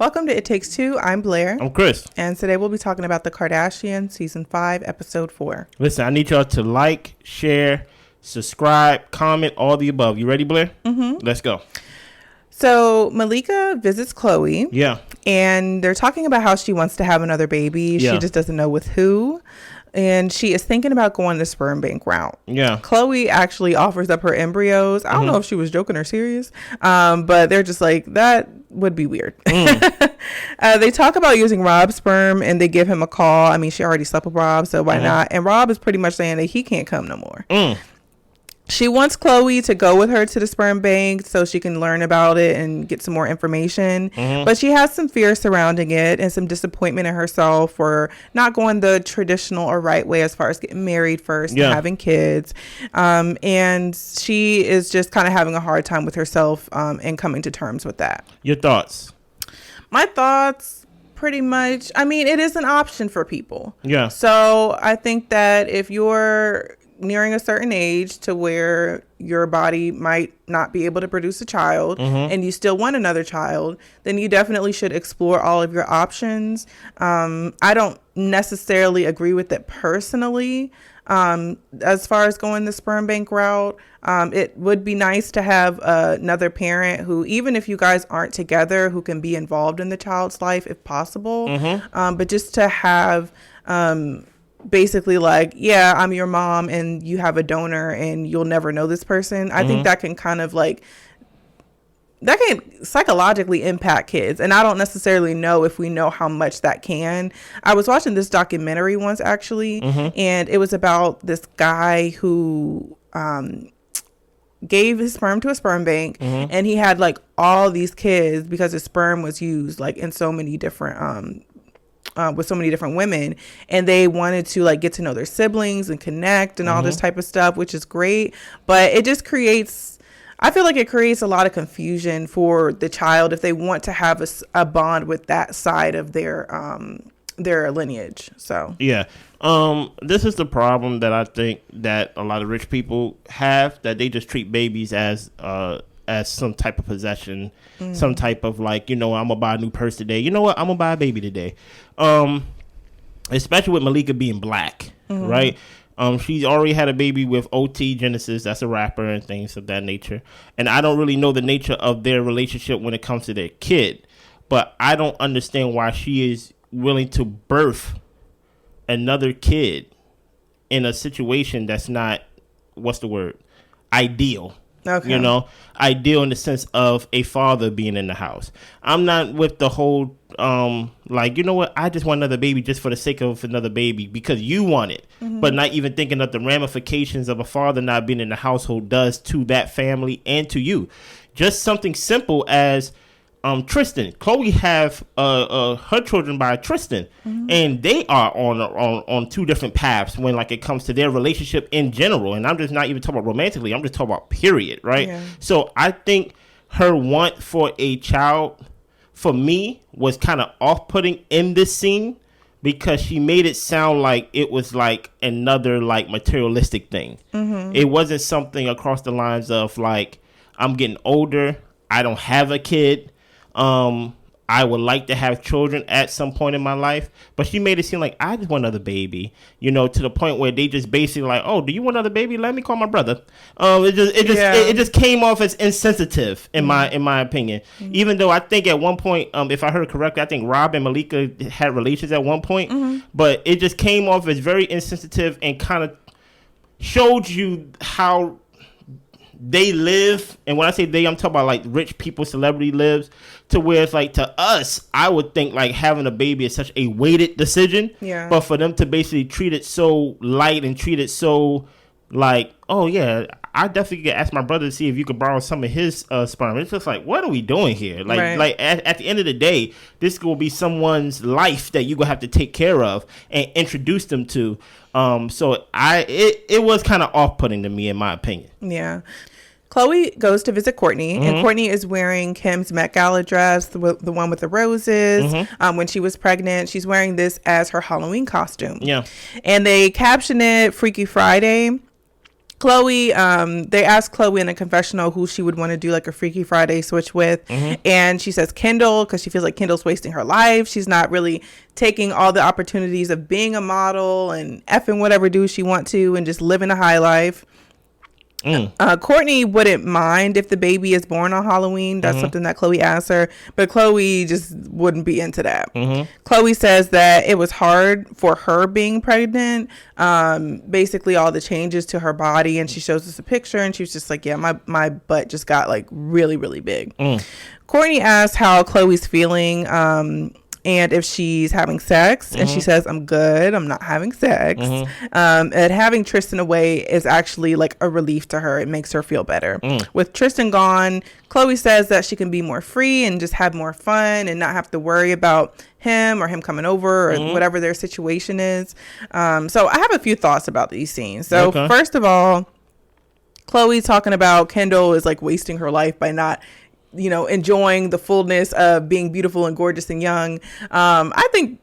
Welcome to It Takes Two. I'm Blair. I'm Kris. And today we'll be talking about The Kardashians, Season 5, Episode 4. Listen, I need y'all to like, share, subscribe, comment, all the above. You ready, Blair? Mm-hmm. Let's go. So Malika visits Khloé. Yeah. And they're talking about how she wants to have another baby. Yeah. She just doesn't know with who. And she is thinking about going the sperm bank route. Yeah. Khloé actually offers up her embryos. I don't know if she was joking or serious. But they're just like, that would be weird. They talk about using Rob's sperm and they give him a call. I mean, she already slept with Rob, so why not? And Rob is pretty much saying that he can't come no more. She wants Khloé to go with her to the sperm bank so she can learn about it and get some more information. But she has some fear surrounding it and some disappointment in herself for not going the traditional or right way as far as getting married first and having kids. And she is just kind of having a hard time with herself and coming to terms with that. Your thoughts? My thoughts, pretty much, I mean, it is an option for people. Yeah. So I think that if you're nearing a certain age to where your body might not be able to produce a child and you still want another child, then you definitely should explore all of your options. I don't necessarily agree with it personally. As far as going the sperm bank route, it would be nice to have another parent who, even if you guys aren't together, who can be involved in the child's life if possible. But just to have basically like, yeah, I'm your mom and you have a donor and you'll never know this person. I think that can kind of like, that can psychologically impact kids. And I don't necessarily know if we know how much that can. I was watching this documentary once actually, and it was about this guy who gave his sperm to a sperm bank and he had like all these kids because his sperm was used like in so many different with so many different women, and they wanted to like get to know their siblings and connect and all this type of stuff, which is great. But it just creates, I feel like it creates a lot of confusion for the child if they want to have a bond with that side of their lineage. So yeah, this is the problem that I think that a lot of rich people have, that they just treat babies as some type of possession, some type of like, you know, I'm gonna buy a new purse today. You know what? I'm gonna buy a baby today. Especially with Malika being black, right? She's already had a baby with OT Genesis, that's a rapper, and things of that nature. And I don't really know the nature of their relationship when it comes to their kid, but I don't understand why she is willing to birth another kid in a situation that's not, what's the word, ideal. Okay. You know, ideal in the sense of a father being in the house. I'm not with the whole, like, you know what, I just want another baby just for the sake of another baby because you want it, but not even thinking of the ramifications of a father not being in the household does to that family and to you. Just something simple as Tristan. Khloé have her children by Tristan, and they are on two different paths when like it comes to their relationship in general. And I'm just not even talking about romantically. I'm just talking about period, right? Yeah. So I think her want for a child, for me, was kind of off-putting in this scene because she made it sound like it was like another like materialistic thing. It wasn't something across the lines of like, I'm getting older, I don't have a kid. I would like to have children at some point in my life, but she made it seem like I just want another baby, you know, to the point where they just basically like, oh, do you want another baby? Let me call my brother. It just came off as insensitive in my opinion. Even though I think at one point, if I heard correctly, I think Rob and Malika had relations at one point, but it just came off as very insensitive and kind of showed you how they live. And when I say they, I'm talking about like rich people, celebrity lives, to where it's like, to us, I would think like having a baby is such a weighted decision. Yeah. But for them to basically treat it so light and treat it so like, oh yeah, I definitely could ask my brother to see if you could borrow some of his sperm. It's just like, what are we doing here? Like, like at the end of the day, this will be someone's life that you're gonna have to take care of and introduce them to. So it was kind of off-putting to me, in my opinion. Yeah. Khloé goes to visit Kourtney, and Kourtney is wearing Kim's Met Gala dress, the one with the roses. When she was pregnant, she's wearing this as her Halloween costume. Yeah. And they caption it Freaky Friday. Khloé, they asked Khloé in a confessional who she would want to do like a Freaky Friday switch with. And she says Kendall, because she feels like Kendall's wasting her life. She's not really taking all the opportunities of being a model and effing whatever dude she want to and just living a high life. Kourtney wouldn't mind if the baby is born on Halloween. That's something that Khloé asked her, but Khloé just wouldn't be into that. Khloé says that it was hard for her being pregnant, basically all the changes to her body, and she shows us a picture and she was just like, yeah, my butt just got like really, really big. Kourtney asked how Khloé's feeling, and if she's having sex, and she says, I'm good, I'm not having sex. And having Tristan away is actually like a relief to her. It makes her feel better. With Tristan gone, Khloé says that she can be more free and just have more fun and not have to worry about him or him coming over or whatever their situation is. So I have a few thoughts about these scenes. So first of all, Khloé talking about Kendall is like wasting her life by not, you know, enjoying the fullness of being beautiful and gorgeous and young. I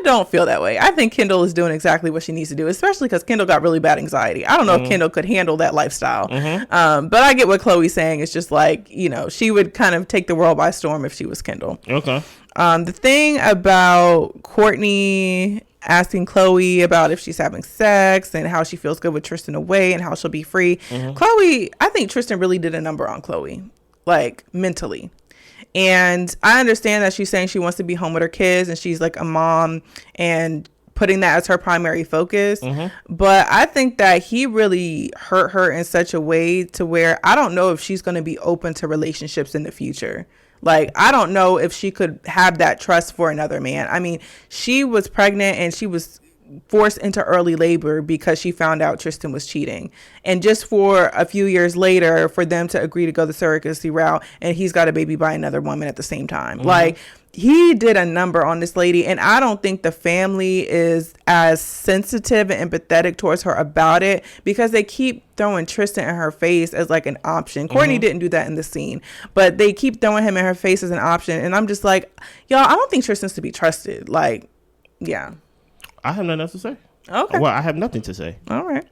don't feel that way. I think Kendall is doing exactly what she needs to do, especially because Kendall got really bad anxiety. I don't know if Kendall could handle that lifestyle. But I get what Khloé's saying. It's just like, you know, she would kind of take the world by storm if she was Kendall. The thing about Kourtney asking Khloé about if she's having sex and how she feels good with Tristan away and how she'll be free. Khloé, I think Tristan really did a number on Khloé, like mentally. And I understand that she's saying she wants to be home with her kids and she's like a mom and putting that as her primary focus. But I think that he really hurt her in such a way to where I don't know if she's going to be open to relationships in the future. Like, I don't know if she could have that trust for another man. I mean, she was pregnant and she was forced into early labor because she found out Tristan was cheating. And just for a few years later, for them to agree to go the surrogacy route, and he's got a baby by another woman at the same time. Like, he did a number on this lady, and I don't think the family is as sensitive and empathetic towards her about it because they keep throwing Tristan in her face as like an option. Kourtney didn't do that in the scene, but they keep throwing him in her face as an option. And I'm just like, y'all, I don't think Tristan's to be trusted. Like, yeah. I have nothing else to say. Okay. Well, I have nothing to say. All right.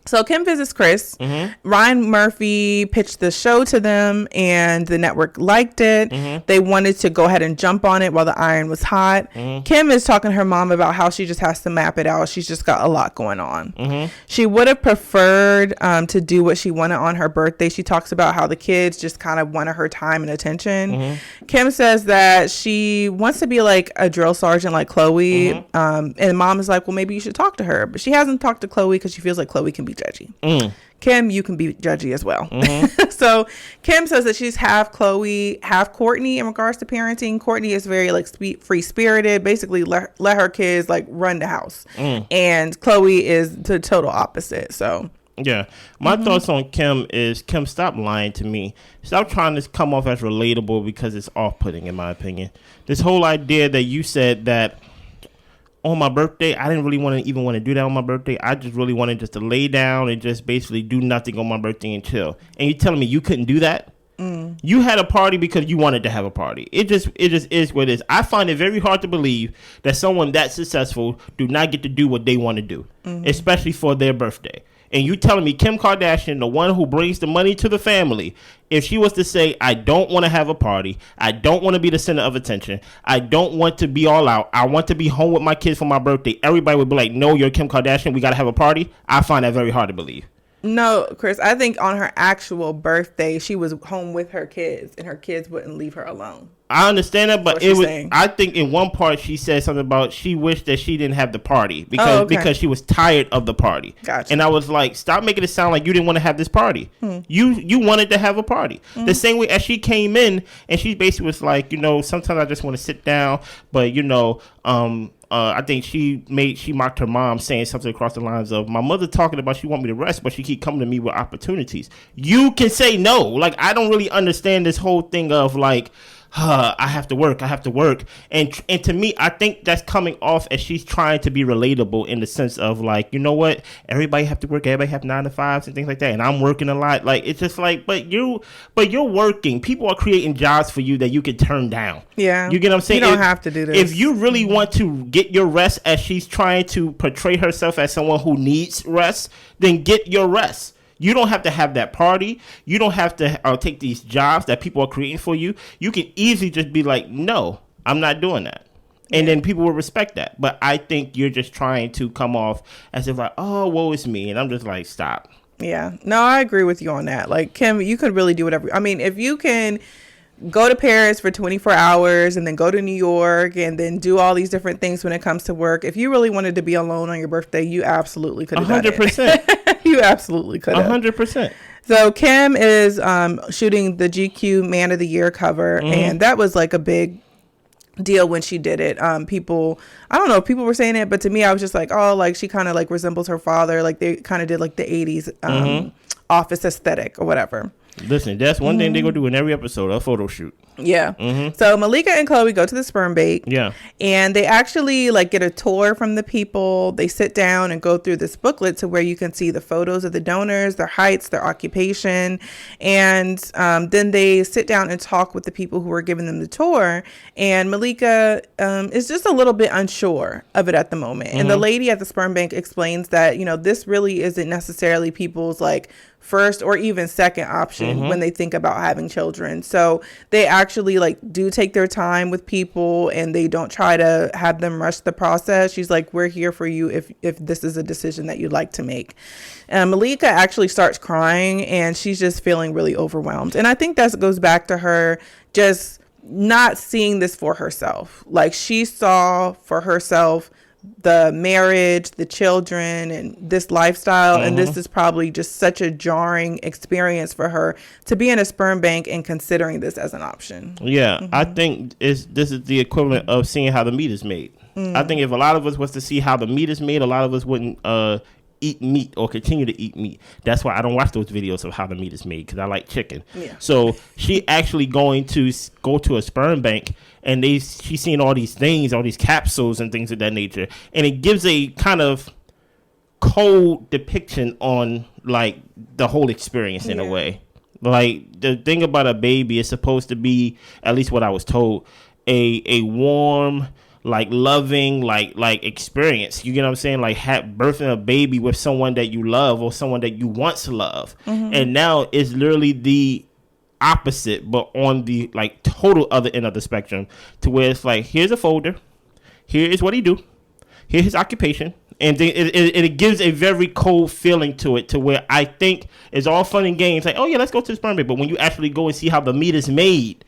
So Kim visits Kris. Ryan Murphy pitched the show to them and the network liked it. They wanted to go ahead and jump on it while the iron was hot. Kim is talking to her mom about how she just has to map it out. She's just got a lot going on. She would have preferred to do what she wanted on her birthday. She talks about how the kids just kind of wanted her time and attention. Kim says that she wants to be like a drill sergeant like Khloé. And mom is like, well, maybe you should talk to her. But she hasn't talked to Khloé because she feels like Khloé can be judgy. Kim, you can be judgy as well. So Kim says that she's half Khloé, half Kourtney in regards to parenting. Kourtney is very like free spirited, basically let her kids like run the house. And Khloé is the total opposite. So yeah, my thoughts on Kim is, Kim, stop lying to me. Stop trying to come off as relatable because it's off-putting in my opinion. This whole idea that you said that on my birthday, I didn't really want to do that on my birthday. I just really wanted just to lay down and just basically do nothing on my birthday and chill. And you're telling me you couldn't do that? You had a party because you wanted to have a party. It just is what it is. I find it very hard to believe that someone that successful do not get to do what they want to do, especially for their birthday. And you telling me Kim Kardashian, the one who brings the money to the family, if she was to say, I don't want to have a party, I don't want to be the center of attention, I don't want to be all out, I want to be home with my kids for my birthday, everybody would be like, no, you're Kim Kardashian, we got to have a party. I find that very hard to believe. No, Kris, I think on her actual birthday, she was home with her kids and her kids wouldn't leave her alone. I understand that, but it was. I think in one part she said something about she wished that she didn't have the party because she was tired of the party. Gotcha. And I was like, stop making it sound like you didn't want to have this party. You wanted to have a party. The same way as she came in and she basically was like, you know, sometimes I just want to sit down, but you know, I think she mocked her mom saying something across the lines of, my mother talking about she want me to rest, but she keep coming to me with opportunities. You can say no. Like, I don't really understand this whole thing of like, I have to work. And to me, I think that's coming off as she's trying to be relatable in the sense of like, you know what? Everybody have to work. Everybody have 9 to 5s and things like that. And I'm working a lot. Like, it's just like, but you're working. People are creating jobs for you that you can turn down. Yeah. You get what I'm saying? You don't have to do this. If you really want to get your rest, as she's trying to portray herself as someone who needs rest, then get your rest. You don't have to have that party. You don't have to take these jobs that people are creating for you. You can easily just be like, no, I'm not doing that. And then people will respect that. But I think you're just trying to come off as if like, oh, woe is me. And I'm just like, stop. Yeah. No, I agree with you on that. Like, Kim, you could really do whatever. I mean, if you can go to Paris for 24 hours and then go to New York and then do all these different things when it comes to work, if you really wanted to be alone on your birthday, you absolutely could have done it. 100%. You absolutely could have. 100%. So Kim is shooting the GQ Man of the Year cover, and that was like a big deal when she did it. People, I don't know if people were saying it, but to me, I was just like, oh, like she kind of like resembles her father. Like they kind of did like the 80s office aesthetic or whatever. Listen, that's one thing they go do in every episode, a photo shoot. Yeah. So Malika and Khloé go to the sperm bank. Yeah. And they actually like get a tour from the people. They sit down and go through this booklet to where you can see the photos of the donors, their heights, their occupation. And then they sit down and talk with the people who are giving them the tour. And Malika is just a little bit unsure of it at the moment. And the lady at the sperm bank explains that, you know, this really isn't necessarily people's like first or even second option when they think about having children. So they actually like do take their time with people and they don't try to have them rush the process. She's like, we're here for you if this is a decision that you'd like to make. And Malika actually starts crying and she's just feeling really overwhelmed. And I think that goes back to her just not seeing this for herself. Like she saw for herself the marriage, the children, and this lifestyle. And this is probably just such a jarring experience for her to be in a sperm bank and considering this as an option. Yeah, I think this is the equivalent of seeing how the meat is made. I think if a lot of us was to see how the meat is made, a lot of us wouldn't eat meat or continue to eat meat. That's why I don't watch those videos of how the meat is made, because I like chicken. Yeah. So she actually going to go to a sperm bank and she's seeing all these things, all these capsules and things of that nature. And it gives a kind of cold depiction on like the whole experience in a way. Like the thing about a baby is supposed to be, at least what I was told, a warm, like loving, like experience. You get what I'm saying? Like birthing a baby with someone that you love or someone that you once loved. And now it's literally the opposite, but on the like total other end of the spectrum, to where it's like, here's a folder, here is what he do, here's his occupation, and then it gives a very cold feeling to it, to where I think it's all fun and games, like, oh yeah, let's go to the sperm bank, but when you actually go and see how the meat is made,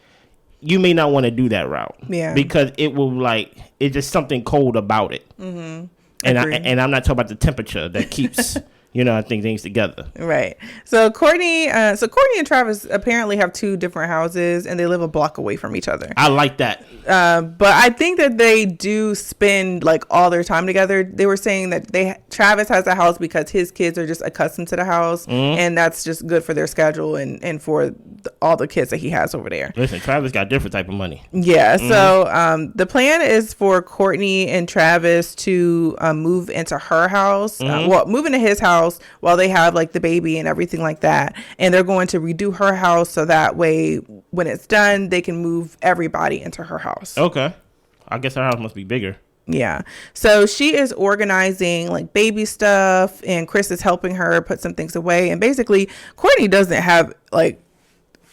you may not want to do that route. Yeah. Because it will like, it's just something cold about it. And I'm not talking about the temperature that keeps you know, I think things together. Right. So Kourtney and Travis apparently have two different houses and they live a block away from each other. I like that. But I think that they do spend like all their time together. They were saying that Travis has a house because his kids are just accustomed to the house, and that's just good for their schedule and for all the kids that he has over there. Listen, Travis got different type of money. Yeah. So the plan is for Kourtney and Travis to move into her house, move into his house while they have like the baby and everything like that. And they're going to redo her house so that way when it's done, they can move everybody into her house. Okay. I guess her house must be bigger. Yeah. So she is organizing like baby stuff and Kris is helping her put some things away. And basically Kourtney doesn't have like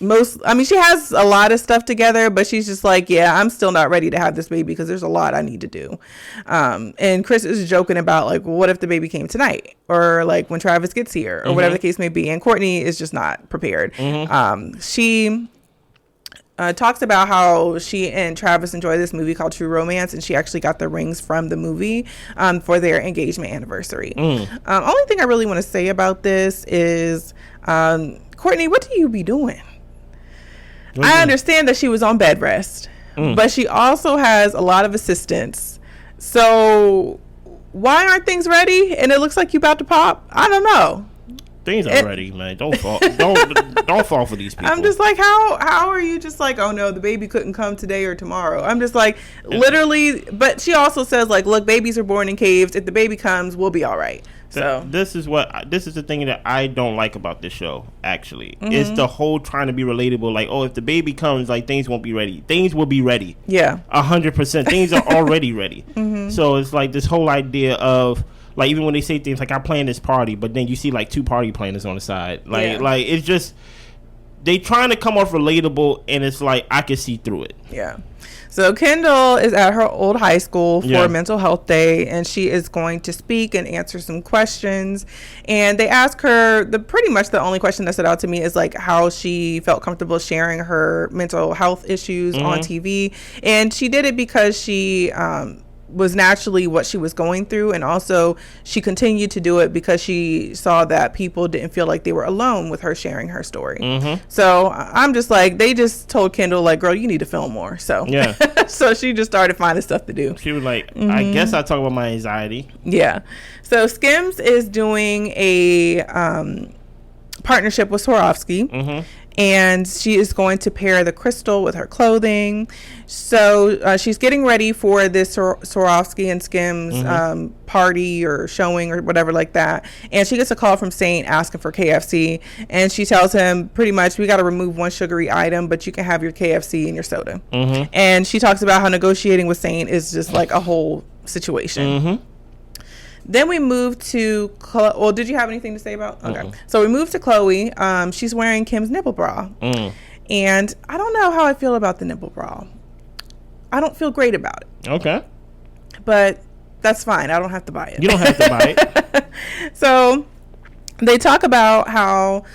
she has a lot of stuff together, but she's just like, yeah, I'm still not ready to have this baby because there's a lot I need to do. And Kris is joking about like, well, what if the baby came tonight or like when Travis gets here or whatever the case may be. And Kourtney is just not prepared. She talks about how she and Travis enjoy this movie called True Romance, and she actually got the rings from the movie for their engagement anniversary. Only thing I really want to say about this is, Kourtney, what do you be doing? I understand that she was on bed rest, but she also has a lot of assistants. So why aren't things ready? And it looks like you about to pop? I don't know. Things are ready, man. Don't fall. Don't fall for these people. I'm just like, how are you just like, oh no, the baby couldn't come today or tomorrow? I'm just like, literally. But she also says like, look, babies are born in caves. If the baby comes, we'll be all right. So this is the thing that I don't like about this show. Actually, it's the whole trying to be relatable. Like, oh, if the baby comes, like things won't be ready. Things will be ready. Yeah, 100%. Things are already ready. So it's like this whole idea of like, even when they say things like, I plan this party, but then you see like 2 party planners on the side. Like it's just they trying to come off relatable, and it's like I can see through it. Yeah. So Kendall is at her old high school for mental health day, and she is going to speak and answer some questions. And they ask her, pretty much the only question that stood out to me is like how she felt comfortable sharing her mental health issues on TV. And she did it because she was naturally what she was going through, and also she continued to do it because she saw that people didn't feel like they were alone with her sharing her story. So I'm just like, they just told Kendall like, girl, you need to film more. So yeah. So she just started finding stuff to do. She was like, I guess I talk about my anxiety. Yeah. So Skims is doing a partnership with Swarovski. And she is going to pair the crystal with her clothing. So she's getting ready for this Swarovski and Skims party or showing or whatever like that. And she gets a call from Saint asking for KFC. And she tells him pretty much, we got to remove one sugary item, but you can have your KFC and your soda. And she talks about how negotiating with Saint is just like a whole situation. Then we moved to well, did you have anything to say about? Okay. So we moved to Khloé. She's wearing Kim's nipple bra. And I don't know how I feel about the nipple bra. I don't feel great about it. Okay. But that's fine. I don't have to buy it. You don't have to buy it. So they talk about how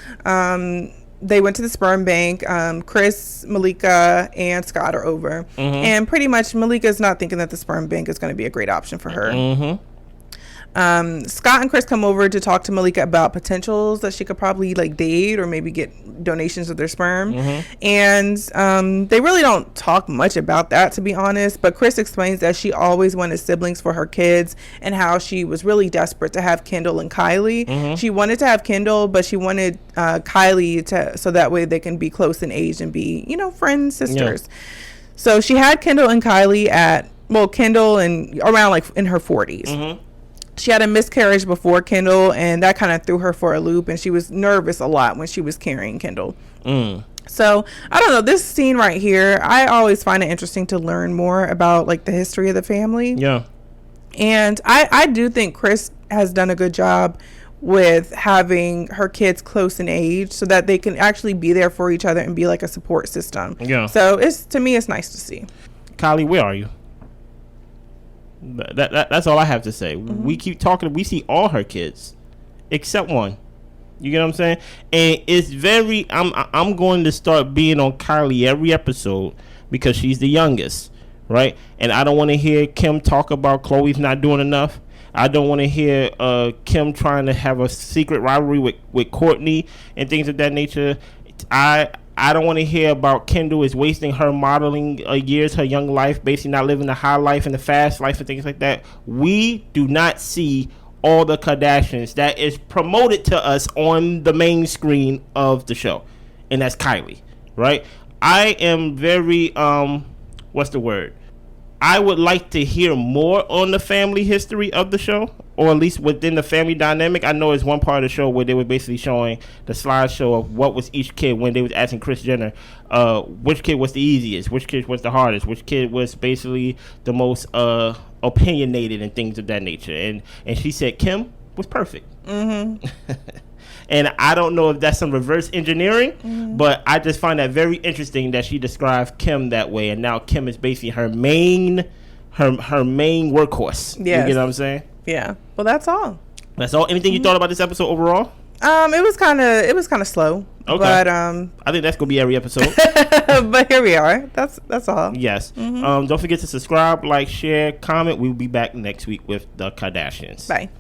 they went to the sperm bank. Kris, Malika, and Scott are over. And pretty much Malika's not thinking that the sperm bank is going to be a great option for her. Scott and Kris come over to talk to Malika about potentials that she could probably like date or maybe get donations of their sperm. And they really don't talk much about that, to be honest, but Kris explains that she always wanted siblings for her kids and how she was really desperate to have Kendall and Kylie. She wanted to have Kendall, but she wanted Kylie to, so that way they can be close in age and be, you know, friends, sisters. So she had Kendall and Kylie Kendall and around like in her 40s. She had a miscarriage before Kendall, and that kind of threw her for a loop, and she was nervous a lot when she was carrying Kendall. So I don't know, this scene right here, I always find it interesting to learn more about like the history of the family. And I do think Kris has done a good job with having her kids close in age so that they can actually be there for each other and be like a support system. So to me it's nice to see. Kylie, where are you? That's all I have to say. We keep talking. We see all her kids, except one. You get what I'm saying? And it's very. I'm going to start being on Kylie every episode because she's the youngest, right? And I don't want to hear Kim talk about Khloé's not doing enough. I don't want to hear Kim trying to have a secret rivalry with Kourtney and things of that nature. I don't want to hear about Kendall is wasting her modeling years, her young life, basically not living the high life and the fast life and things like that. We do not see all the Kardashians that is promoted to us on the main screen of the show. And that's Kylie, right? I am very, what's the word? I would like to hear more on the family history of the show, or at least within the family dynamic. I know it's one part of the show where they were basically showing the slideshow of what was each kid when they was asking Kris Jenner which kid was the easiest, which kid was the hardest, which kid was basically the most opinionated and things of that nature. And she said Kim was perfect. And I don't know if that's some reverse engineering, but I just find that very interesting that she described Kim that way, and now Kim is basically her main workhorse. Yes. You get what I'm saying? Yeah. Well, that's all. That's all. Anything you thought about this episode overall? It was kind of slow. Okay. But I think that's gonna be every episode. But here we are. That's all. Yes. Don't forget to subscribe, like, share, comment. We'll be back next week with the Kardashians. Bye.